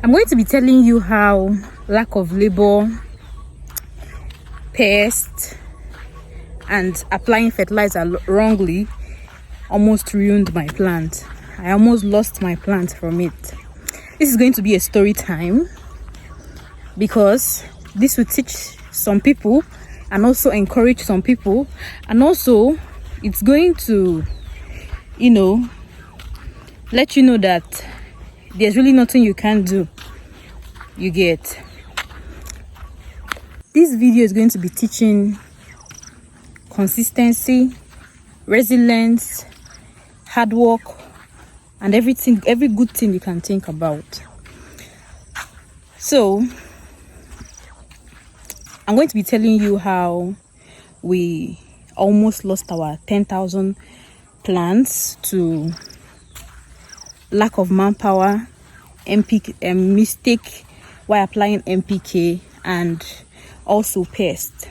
I'm going to be telling you how lack of labor, pest, and applying fertilizer wrongly almost ruined my plant. I almost lost my plant from it. This is going to be a story time because this will teach some people and also encourage some people, and also it's going to, let you know that there's really nothing you can do. You get. This video is going to be teaching consistency, resilience, hard work, and every good thing you can think about. So I'm going to be telling you how we almost lost our 10,000 plants to lack of manpower, mistake while applying NPK, and also pest.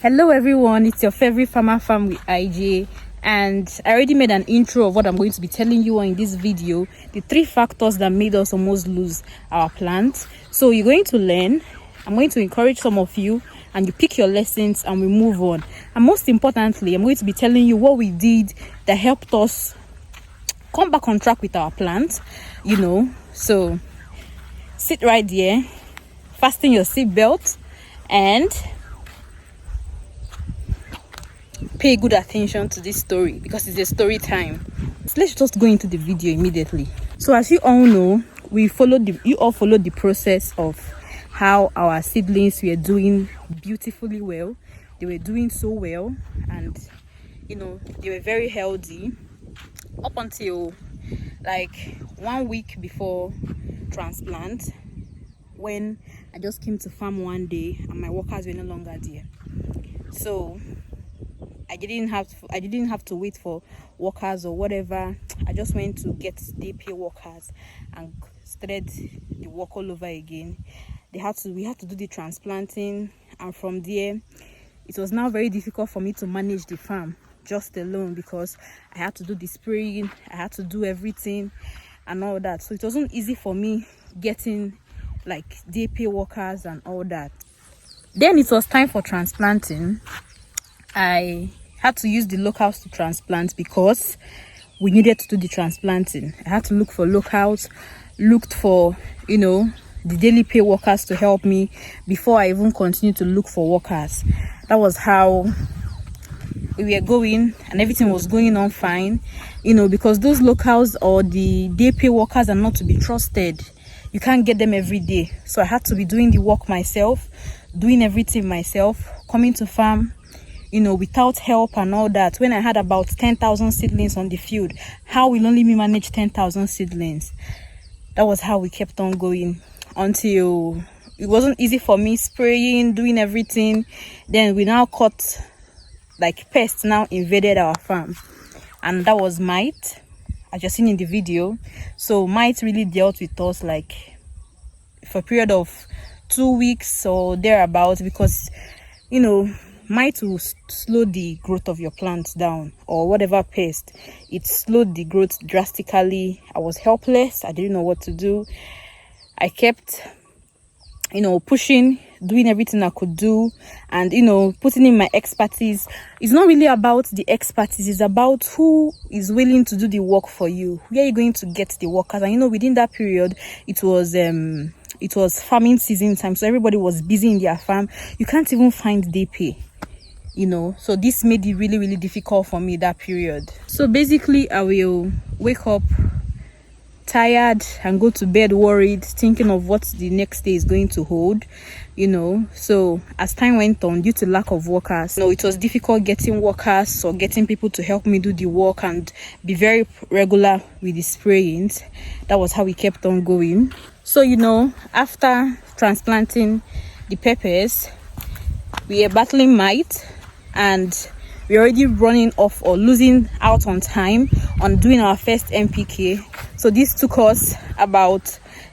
Hello everyone, it's your favorite farmer farm with IJ, and I already made an intro of what I'm going to be telling you in this video, the 3 factors that made us almost lose our plants. So you're going to learn, I'm going to encourage some of you, and you pick your lessons and we move on. And most importantly, I'm going to be telling you what we did that helped us come back on track with our plants, So sit right there, fasten your seatbelt, and pay good attention to this story because it's a story time. So let's just go into the video immediately. So as you all know, you all followed the process of how our seedlings were doing beautifully well. They were doing so well, and they were very healthy up until like 1 week before transplant, when I just came to farm one day and my workers were no longer there. So I didn't have to wait for workers or whatever. I just went to get day pay workers and started the work all over again. We had to do the transplanting, and from there it was now very difficult for me to manage the farm just alone because I had to do the spraying, I had to do everything and all that. So it wasn't easy for me getting like day pay workers and all that. Then it was time for transplanting. I had to use the locals to transplant because we needed to do the transplanting. I had to look for locals, looked for the daily pay workers to help me before I even continued to look for workers. That was how we were going, and everything was going on fine, because those locals or the day pay workers are not to be trusted. You can't get them every day. So I had to be doing the work myself, doing everything myself, coming to farm, without help and all that. When I had about 10,000 seedlings on the field, how will only me manage 10,000 seedlings? That was how we kept on going until it wasn't easy for me, spraying, doing everything. Then we now caught like pests now invaded our farm, and that was mite, as you've seen in the video. So mite really dealt with us like for a period of 2 weeks or thereabouts, because mite will slow the growth of your plants down, or whatever pest. It slowed the growth drastically. I was helpless. I didn't know what to do. I kept pushing, doing everything I could do, and putting in my expertise. It's not really about the expertise, it's about who is willing to do the work for you. Where are you going to get the workers? And within that period, it was farming season time, so everybody was busy in their farm. You can't even find day pay, so this made it really, really difficult for me that period. So basically I will wake up tired and go to bed worried, thinking of what the next day is going to hold. So as time went on, due to lack of workers, it was difficult getting workers or getting people to help me do the work and be very regular with the sprayings. That was how we kept on going. So after transplanting the peppers, we are battling mite, and we're already running off or losing out on time on doing our first NPK. So this took us about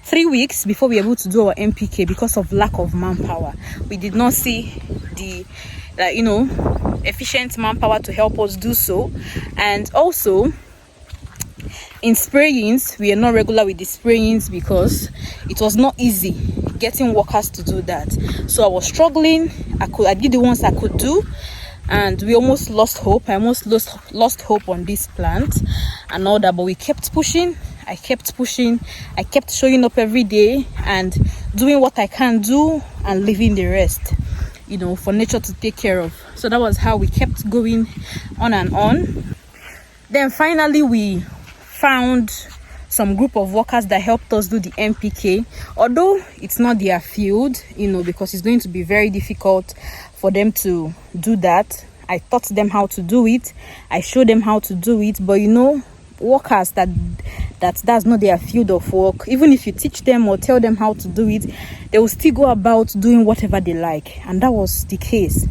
3 weeks before we were able to do our NPK because of lack of manpower. We did not see the efficient manpower to help us do so. And also In sprayings, we are not regular with the sprayings because it was not easy getting workers to do that. So I was struggling. I did the ones I could do, and we almost lost hope. I almost lost hope on this plant and all that, but we kept pushing. I kept pushing. I kept showing up every day and doing what I can do and leaving the rest, for nature to take care of. So that was how we kept going on and on. Then finally we found some group of workers that helped us do the NPK, although it's not their field, because it's going to be very difficult for them to do that. I taught them how to do it. I showed them how to do it, but workers that's not their field of work. Even if you teach them or tell them how to do it, they will still go about doing whatever they like. And that was the case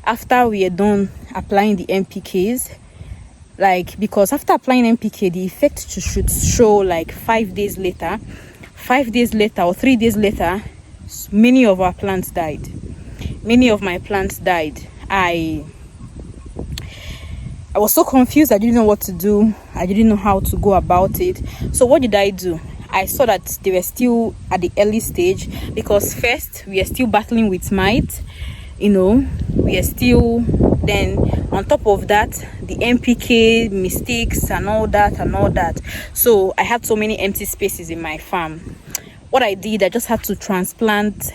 after we are done applying the NPKs. Because after applying NPK, the effect should show 5 days later. 5 days later or 3 days later, many of our plants died. Many of my plants died. I was so confused. I didn't know what to do. I didn't know how to go about it. So what did I do? I saw that they were still at the early stage, because first we are still battling with mite. We are still, then on top of that, the NPK mistakes and all that. So I had so many empty spaces in my farm. What I did, I just had to transplant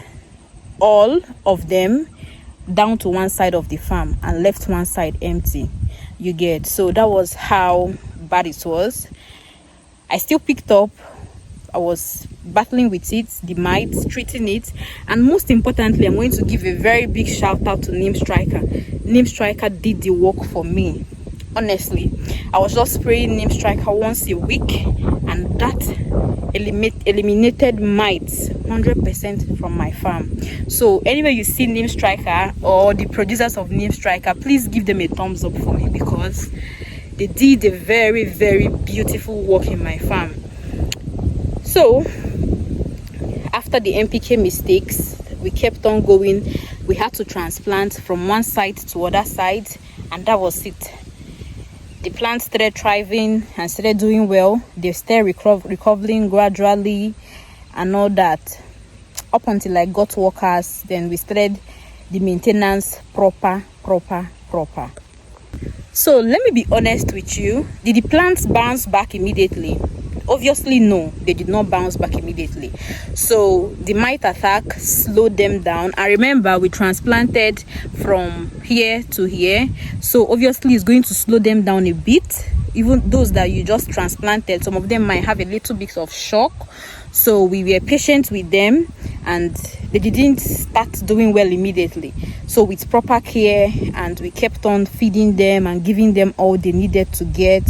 all of them down to one side of the farm and left one side empty. You get? So that was how bad it was. I still picked up. I was battling with it, the mites, treating it, and most importantly, I'm going to give a very big shout out to Neem Striker. Neem Striker did the work for me. Honestly, I was just spraying Neem Striker once a week, and that eliminated mites 100% from my farm. So anywhere you see Neem Striker or the producers of Neem Striker, please give them a thumbs up for me, because they did a very, very beautiful work in my farm. So after the NPK mistakes, we kept on going. We had to transplant from one side to other side, and that was it. The plants started thriving and started doing well. They started recovering gradually and all that, up until I got workers. Then we started the maintenance proper. So let me be honest with you. Did the plants bounce back immediately? Obviously no, they did not bounce back immediately. So the mite attack slowed them down. I remember we transplanted from here to here, so obviously it's going to slow them down a bit. Even those that you just transplanted, some of them might have a little bit of shock. So we were patient with them, and they didn't start doing well immediately. So with proper care, and we kept on feeding them and giving them all they needed to get,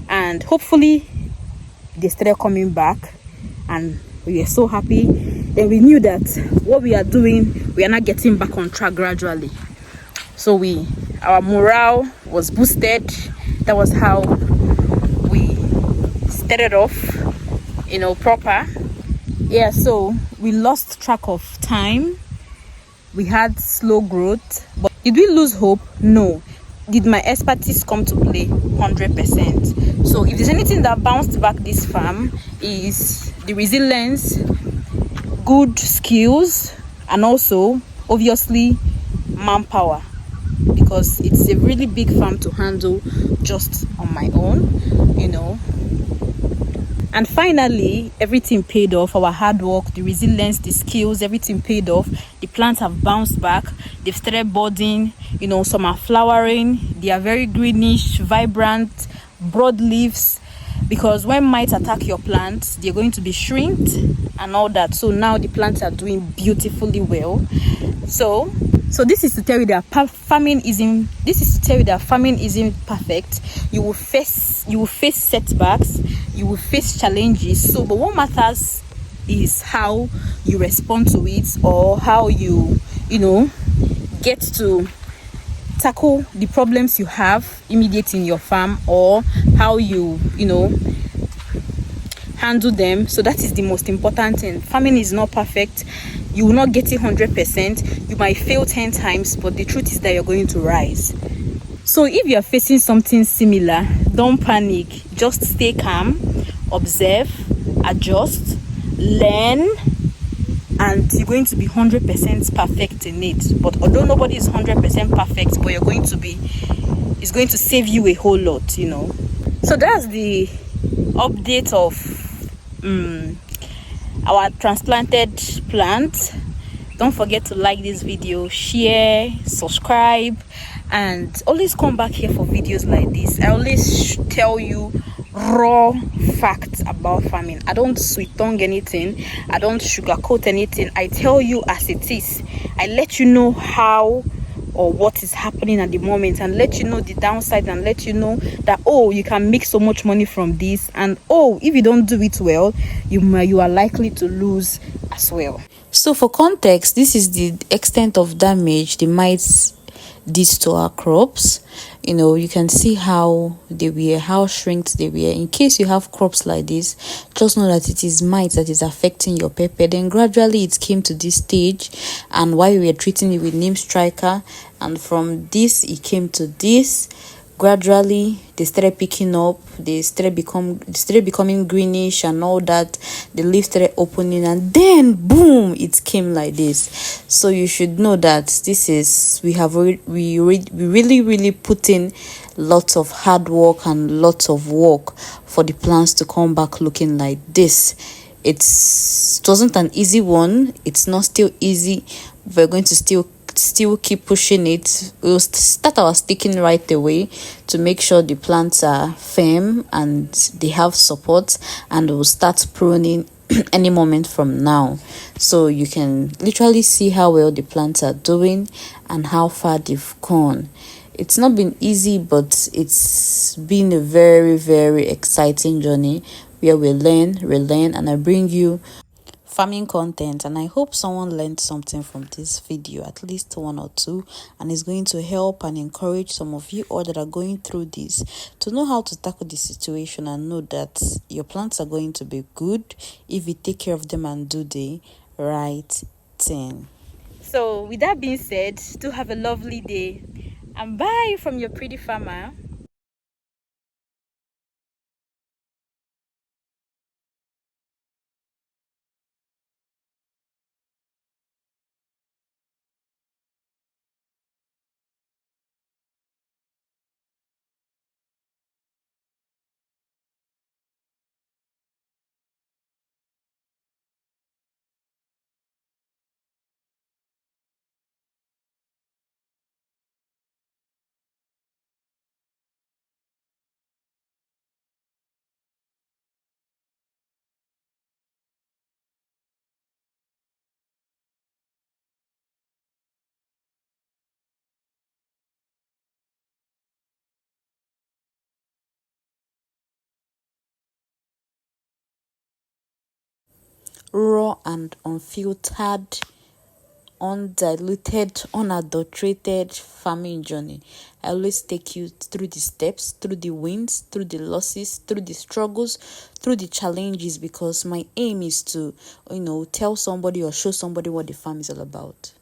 and hopefully they started coming back, and we were so happy. Then we knew that what we are doing, we are not getting back on track gradually. So our morale was boosted. That was how we started off, proper. Yeah, so we lost track of time. We had slow growth. But did we lose hope? No. Did my expertise come to play? 100%. So if there's anything that bounced back this farm, is the resilience, good skills, and also obviously manpower, because it's a really big farm to handle just on my own. And finally, everything paid off. Our hard work, the resilience, the skills, everything paid off. The plants have bounced back. They've started budding. Some are flowering. They are very greenish, vibrant, broad leaves. Because when mites attack your plants, they're going to be shrinked and all that. So now the plants are doing beautifully well. So this is to tell you that farming isn't. This is to tell you that farming isn't perfect. You will face setbacks. You will face challenges. So, but what matters is how you respond to it, or how you get to tackle the problems you have immediate in your farm, or how you handle them. So that is the most important thing. Farming is not perfect. You will not get it 100%. You might fail 10 times, but the truth is that you're going to rise. So if you are facing something similar, don't panic. Just stay calm. observe, adjust, learn, and you're going to be 100% perfect in it. But although nobody is 100% perfect, but it's going to save you a whole lot, you know. So that's the update of our transplanted plants. Don't forget to like this video, share, subscribe, and always come back here for videos like this. I always tell you raw facts about farming. I don't sweet tongue anything, I don't sugarcoat anything. I tell you as it is. I let you know how or what is happening at the moment, and let you know the downside, and let you know that, oh, you can make so much money from this, and oh, if you don't do it well, you are likely to lose as well. So for context, this is the extent of damage the mites did to our crops. You know, you can see how they were, how shrinked they were. In case you have crops like this, just know that it is mites that is affecting your pepper. Then gradually it came to this stage, and while we were treating it with neem striker, and from this it came to this. Gradually they started picking up, they started becoming greenish and all that. The leaves started opening, and then boom, it came like this. So you should know that this is, we really put in lots of hard work and lots of work for the plants to come back looking like this. It wasn't an easy one, it's not still easy. We're going to still keep pushing it. We'll start our sticking right away to make sure the plants are firm and they have support, and we'll start pruning any moment from now. So you can literally see how well the plants are doing and how far they've gone. It's not been easy, but it's been a very exciting journey where we learn, and I bring you farming content, and I hope someone learned something from this video, at least one or two, and is going to help and encourage some of you all that are going through this to know how to tackle the situation, and know that your plants are going to be good if you take care of them and do the right thing. So with that being said, do have a lovely day, and bye from your pretty farmer. Raw and unfiltered, undiluted, unadulterated farming journey. I always take you through the steps, through the wins, through the losses, through the struggles, through the challenges, because my aim is to, tell somebody or show somebody what the farm is all about.